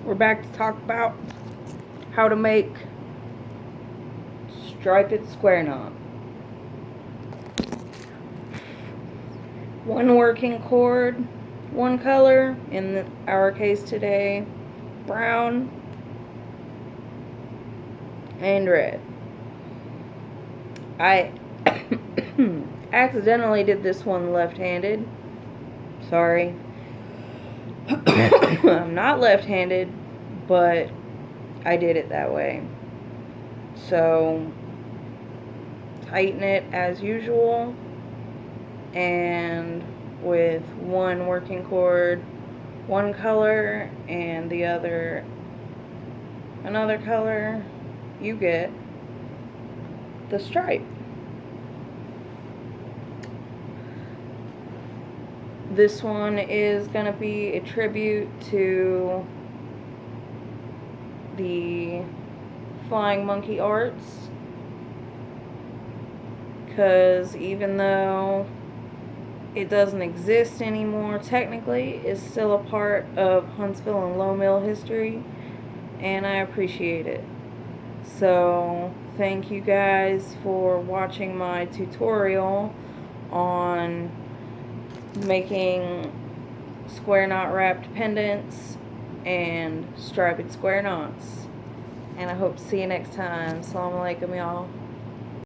We're back to talk about how to make striped square knot. One working cord, one color, in our case today, brown and red. I accidentally did this one left-handed. Sorry. I'm not left-handed, but I did it that way. So, tighten it as usual, and with one working cord, one color, and the other another color, you get the stripe. This one is going to be a tribute to the Flying Monkey Arts, because even though it doesn't exist anymore, technically it's still a part of Huntsville and Low Mill history, and I appreciate it. So thank you guys for watching my tutorial on making square knot wrapped pendants and striped square knots, and I hope to see you next time. Assalamu alaikum, y'all.